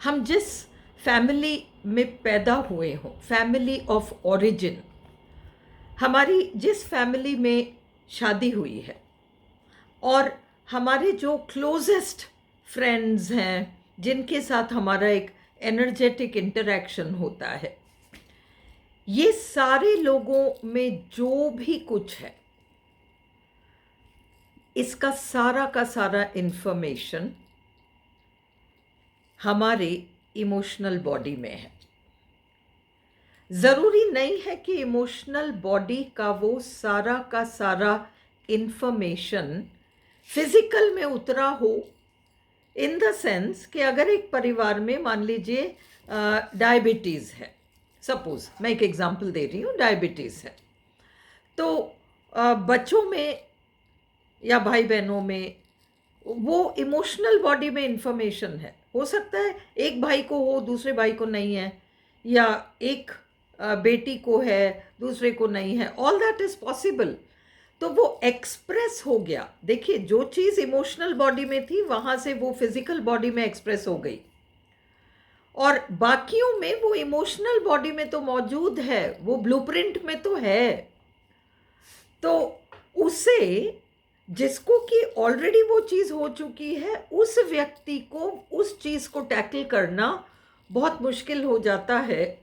हम जिस फैमिली में पैदा हुए हों, फैमिली ऑफ ओरिजिन, हमारी जिस फैमिली में शादी हुई है और हमारे जो क्लोजेस्ट फ्रेंड्स हैं जिनके साथ हमारा एक एनर्जेटिक इंटरेक्शन होता है, ये सारे लोगों में जो भी कुछ है, इसका सारा का सारा इंफॉर्मेशन हमारे इमोशनल बॉडी में है। ज़रूरी नहीं है कि इमोशनल बॉडी का वो सारा का सारा इंफॉर्मेशन फिजिकल में उतरा हो, इन द सेंस कि अगर एक परिवार में मान लीजिए डायबिटीज़ है, सपोज मैं एक एग्जांपल दे रही हूँ, डायबिटीज़ है, तो बच्चों में या भाई बहनों में वो इमोशनल बॉडी में इंफॉर्मेशन है। हो सकता है एक भाई को हो, दूसरे भाई को नहीं है, या एक बेटी को है, दूसरे को नहीं है, ऑल दैट इज़ पॉसिबल। तो वो एक्सप्रेस हो गया। देखिए, जो चीज़ इमोशनल बॉडी में थी वहाँ से वो फिजिकल बॉडी में एक्सप्रेस हो गई, और बाकियों में वो इमोशनल बॉडी में तो मौजूद है, वो ब्लूप्रिंट में तो है। तो उसे, जिसको कि ऑलरेडी वो चीज़ हो चुकी है, उस व्यक्ति को उस चीज़ को टैकल करना बहुत मुश्किल हो जाता है।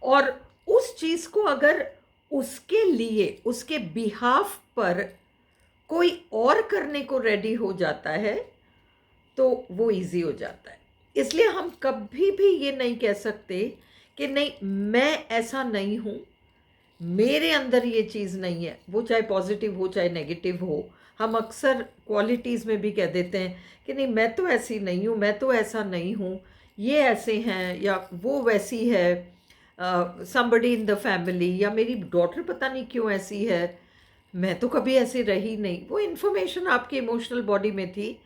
और उस चीज़ को अगर उसके लिए, उसके बिहाफ पर कोई और करने को रेडी हो जाता है तो वो इजी हो जाता है। इसलिए हम कभी भी ये नहीं कह सकते कि नहीं, मैं ऐसा नहीं हूँ, मेरे अंदर ये चीज़ नहीं है, वो चाहे पॉजिटिव हो चाहे नेगेटिव हो। हम अक्सर क्वालिटीज़ में भी कह देते हैं कि नहीं, मैं तो ऐसी नहीं हूँ, मैं तो ऐसा नहीं हूँ, ये ऐसे हैं या वो वैसी है, समबडी इन द फैमिली, या मेरी डॉटर पता नहीं क्यों ऐसी है, मैं तो कभी ऐसी रही नहीं। वो इन्फॉर्मेशन आपकी इमोशनल बॉडी में थी,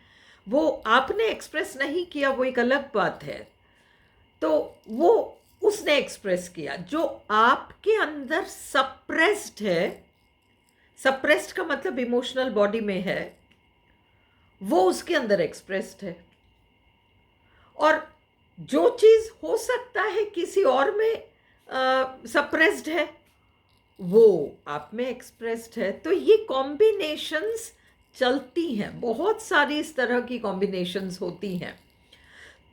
वो आपने एक्सप्रेस नहीं किया, वो एक अलग बात है। तो वो उसने एक्सप्रेस किया, जो आपके अंदर सप्रेस्ड है, सप्रेस्ड का मतलब इमोशनल बॉडी में है, वो उसके अंदर एक्सप्रेस्ड है। और जो चीज़ हो सकता है किसी और में सप्रेस्ड है, वो आप में एक्सप्रेस्ड है। तो ये कॉम्बिनेशंस चलती हैं, बहुत सारी इस तरह की कॉम्बिनेशंस होती हैं।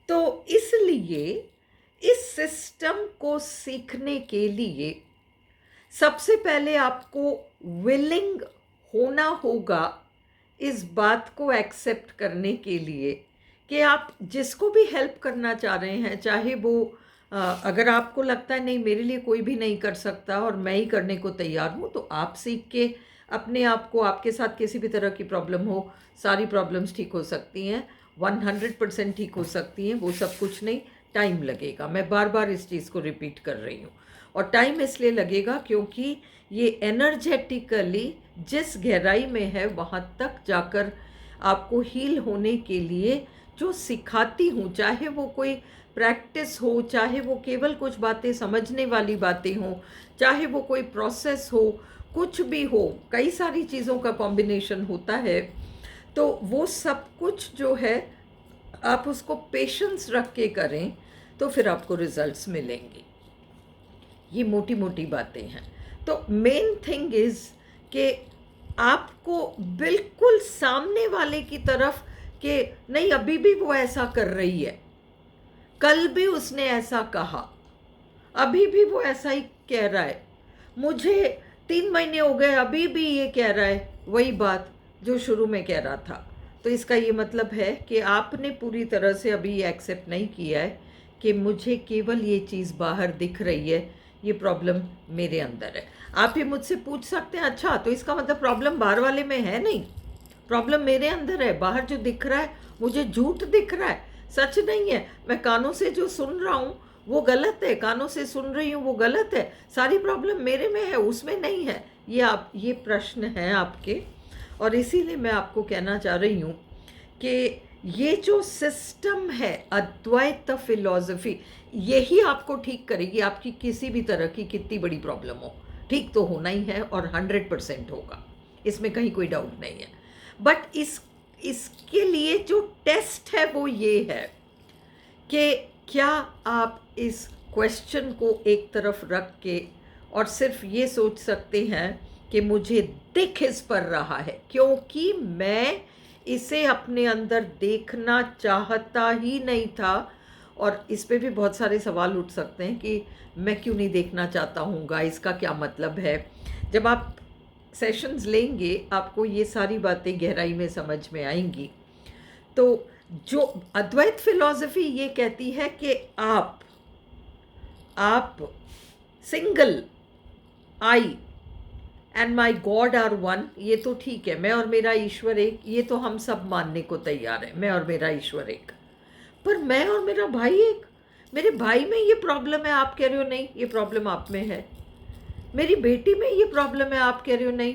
तो इसलिए इस सिस्टम को सीखने के लिए सबसे पहले आपको विलिंग होना होगा इस बात को एक्सेप्ट करने के लिए कि आप जिसको भी हेल्प करना चाह रहे हैं, चाहे वो अगर आपको लगता है नहीं, मेरे लिए कोई भी नहीं कर सकता और मैं ही करने को तैयार हूँ, तो आप सीख के अपने आप को, आपके साथ किसी भी तरह की प्रॉब्लम हो, सारी प्रॉब्लम्स ठीक हो सकती हैं, 100% ठीक हो सकती हैं। वो सब कुछ नहीं, टाइम लगेगा। मैं बार बार इस चीज़ को रिपीट कर रही हूँ, और टाइम इसलिए लगेगा क्योंकि ये एनर्जेटिकली जिस गहराई में है वहाँ तक जाकर आपको हील होने के लिए जो सिखाती हूँ, चाहे वो कोई प्रैक्टिस हो, चाहे वो केवल कुछ बातें समझने वाली बातें हों, चाहे वो कोई प्रोसेस हो, कुछ भी हो, कई सारी चीज़ों का कॉम्बिनेशन होता है। तो वो सब कुछ जो है, आप उसको पेशेंस रख के करें तो फिर आपको रिजल्ट्स मिलेंगे। ये मोटी मोटी बातें हैं। तो मेन थिंग इज़ कि आपको बिल्कुल सामने वाले की तरफ कि नहीं, अभी भी वो ऐसा कर रही है, कल भी उसने ऐसा कहा, अभी भी वो ऐसा ही कह रहा है, मुझे 3 महीने हो गए अभी भी ये कह रहा है वही बात जो शुरू में कह रहा था। तो इसका ये मतलब है कि आपने पूरी तरह से अभी ये एक्सेप्ट नहीं किया है कि मुझे केवल ये चीज़ बाहर दिख रही है, ये प्रॉब्लम मेरे अंदर है। आप ये मुझसे पूछ सकते हैं, अच्छा तो इसका मतलब प्रॉब्लम बाहर वाले में है? नहीं, प्रॉब्लम मेरे अंदर है। बाहर जो दिख रहा है मुझे झूठ दिख रहा है, सच नहीं है। मैं कानों से जो सुन रहा हूँ वो गलत है, कानों से सुन रही हूँ वो गलत है, सारी प्रॉब्लम मेरे में है, उसमें नहीं है। ये प्रश्न हैं आपके, और इसीलिए मैं आपको कहना चाह रही हूँ कि ये जो सिस्टम है, अद्वैत फिलॉसफी, यही आपको ठीक करेगी। आपकी किसी भी तरह की कितनी बड़ी प्रॉब्लम हो, ठीक तो होना ही है, और 100% होगा, इसमें कहीं कोई डाउट नहीं है। बट इसके लिए जो टेस्ट है वो ये है कि क्या आप इस क्वेश्चन को एक तरफ रख के और सिर्फ ये सोच सकते हैं कि मुझे दिख इस पर रहा है क्योंकि मैं इसे अपने अंदर देखना चाहता ही नहीं था। और इस पे भी बहुत सारे सवाल उठ सकते हैं कि मैं क्यों नहीं देखना चाहता हूँ, इसका क्या मतलब है। जब आप सेशंस लेंगे आपको ये सारी बातें गहराई में समझ में आएंगी। तो जो अद्वैत फिलॉसफी ये कहती है कि आप single, I and my God are one, ये तो ठीक है, मैं और मेरा ईश्वर एक, ये तो हम सब मानने को तैयार हैं, मैं और मेरा ईश्वर एक। पर मैं और मेरा भाई एक, मेरे भाई में ये प्रॉब्लम है, आप कह रहे हो नहीं ये प्रॉब्लम आप में है। मेरी बेटी में ये प्रॉब्लम है, आप कह रहे हो नहीं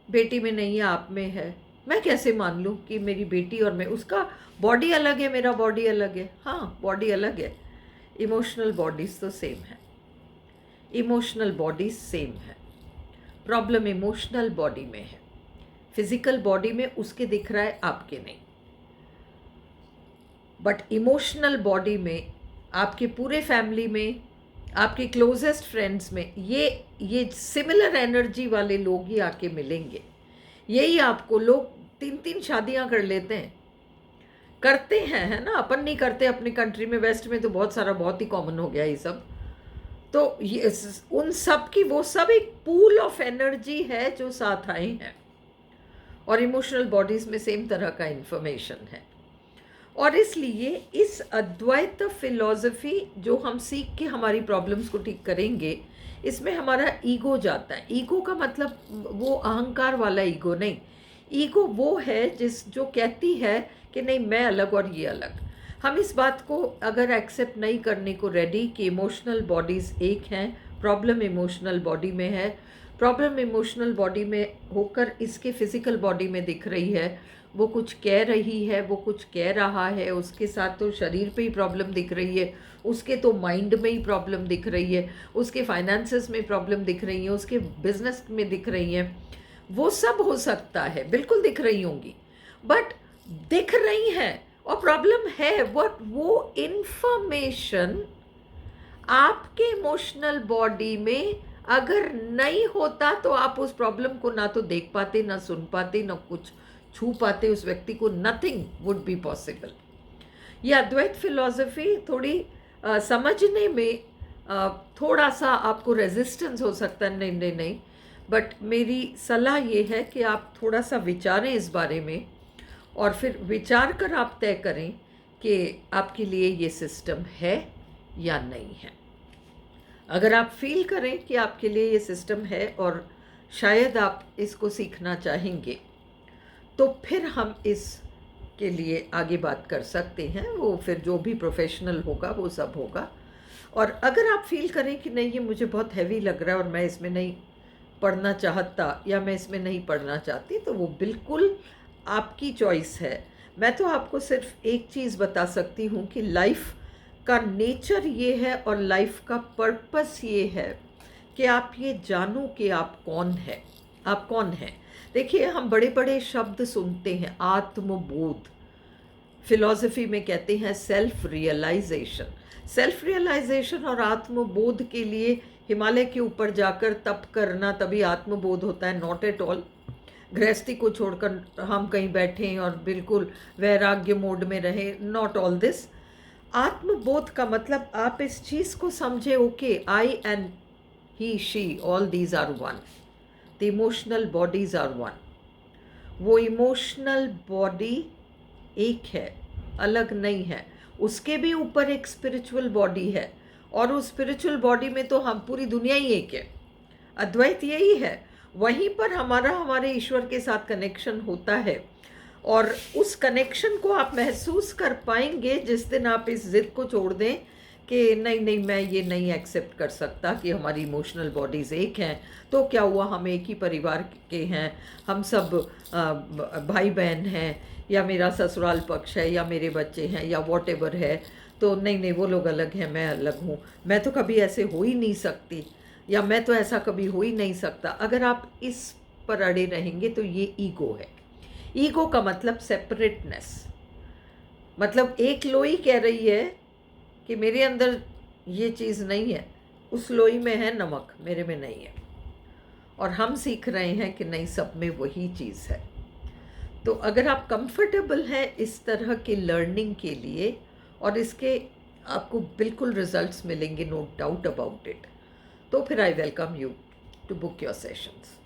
बेटी में नहीं है, आप में है। मैं कैसे मान लूँ कि मेरी बेटी और मैं, उसका बॉडी अलग है, मेरा बॉडी अलग है। हाँ, बॉडी अलग है, इमोशनल बॉडीज तो सेम है, इमोशनल बॉडीज सेम है। प्रॉब्लम इमोशनल बॉडी में है, फिजिकल बॉडी में उसके दिख रहा है, आपके नहीं। बट इमोशनल बॉडी में, आपके पूरे फैमिली में, आपके क्लोजेस्ट फ्रेंड्स में ये सिमिलर एनर्जी वाले लोग ही आके मिलेंगे। यही आपको लोग 3-3 शादियां कर लेते हैं, करते हैं, है ना। अपन नहीं करते अपनी कंट्री में, वेस्ट में तो बहुत सारा, बहुत ही कॉमन हो गया ये सब। तो ये उन सब की, वो सब एक पूल ऑफ एनर्जी है जो साथ आए हैं। और इमोशनल बॉडीज में सेम तरह का इंफॉर्मेशन है। और इसलिए इस अद्वैत फिलॉसफी जो हम सीख के हमारी प्रॉब्लम्स को ठीक करेंगे, इसमें हमारा ईगो जाता है। ईगो का मतलब वो अहंकार वाला ईगो नहीं। ईगो वो है जो कहती है कि नहीं मैं अलग और ये अलग। हम इस बात को अगर एक्सेप्ट नहीं करने को रेडी कि इमोशनल बॉडीज़ एक हैं, प्रॉब्लम इमोशनल बॉडी में है, प्रॉब्लम इमोशनल बॉडी में होकर इसके फिजिकल बॉडी में दिख रही है, वो कुछ कह रही है, वो कुछ कह रहा है, उसके साथ तो शरीर पे ही प्रॉब्लम दिख रही है, उसके तो माइंड में ही प्रॉब्लम दिख रही है, उसके फाइनेंसेस में प्रॉब्लम दिख रही है, उसके बिजनेस में दिख रही है। वो सब हो सकता है, बिल्कुल दिख रही होंगी, बट दिख रही हैं और प्रॉब्लम है। वो इंफॉर्मेशन आपके इमोशनल बॉडी में अगर नहीं होता तो आप उस प्रॉब्लम को ना तो देख पाते, ना सुन पाते, ना कुछ छू पाते उस व्यक्ति को। Nothing would be possible. ये अद्वैत फिलॉसफी थोड़ी समझने में थोड़ा सा आपको रेजिस्टेंस हो सकता है, नहीं नहीं नहीं, बट मेरी सलाह ये है कि आप थोड़ा सा विचारें इस बारे में और फिर विचार कर आप तय करें कि आपके लिए ये सिस्टम है या नहीं है। अगर आप फील करें कि आपके लिए ये सिस्टम है और शायद आप इसको सीखना चाहेंगे, तो फिर हम इस के लिए आगे बात कर सकते हैं। वो फिर जो भी प्रोफेशनल होगा वो सब होगा। और अगर आप फील करें कि नहीं ये मुझे बहुत हैवी लग रहा है और मैं इसमें नहीं पढ़ना चाहता या मैं इसमें नहीं पढ़ना चाहती, तो वो बिल्कुल आपकी चॉइस है। मैं तो आपको सिर्फ एक चीज़ बता सकती हूँ कि लाइफ का नेचर ये है और लाइफ का पर्पस ये है कि आप ये जानो कि आप कौन है, आप कौन हैं। देखिए, हम बड़े बड़े शब्द सुनते हैं, आत्मबोध, फिलॉसफी में कहते हैं सेल्फ रियलाइजेशन। सेल्फ रियलाइजेशन और आत्मबोध के लिए हिमालय के ऊपर जाकर तप करना तभी आत्मबोध होता है, नॉट एट ऑल। गृहस्थी को छोड़कर हम कहीं बैठे और बिल्कुल वैराग्य मोड में रहे, नॉट ऑल दिस। आत्मबोध का मतलब आप इस चीज़ को समझे, okay I and he she all these are one, the emotional bodies are one. वो इमोशनल बॉडी एक है, अलग नहीं है। उसके भी ऊपर एक स्पिरिचुअल बॉडी है और उस स्पिरिचुअल बॉडी में तो हम पूरी दुनिया ही एक है। अद्वैत यही है। वहीं पर हमारे ईश्वर के साथ कनेक्शन होता है और उस कनेक्शन को आप महसूस कर पाएंगे जिस दिन आप इस जिद को छोड़ दें कि नहीं नहीं मैं ये नहीं एक्सेप्ट कर सकता कि हमारी इमोशनल बॉडीज़ एक हैं। तो क्या हुआ, हम एक ही परिवार के हैं, हम सब भाई बहन हैं, या मेरा ससुराल पक्ष है, या मेरे बच्चे हैं, या वॉटेवर है, तो नहीं नहीं वो लोग अलग हैं, मैं अलग हूँ, मैं तो कभी ऐसे हो ही नहीं सकती, या मैं तो ऐसा कभी हो ही नहीं सकता। अगर आप इस पर अड़े रहेंगे तो ये ईगो है। ईगो का मतलब सेपरेटनेस, मतलब एक लोई कह रही है कि मेरे अंदर ये चीज़ नहीं है, उस लोई में है नमक, मेरे में नहीं है। और हम सीख रहे हैं कि नहीं, सब में वही चीज़ है। तो अगर आप कंफर्टेबल हैं इस तरह की लर्निंग के लिए, और इसके आपको बिल्कुल रिजल्ट्स मिलेंगे, नो डाउट अबाउट इट, तो फिर I welcome you to book your sessions.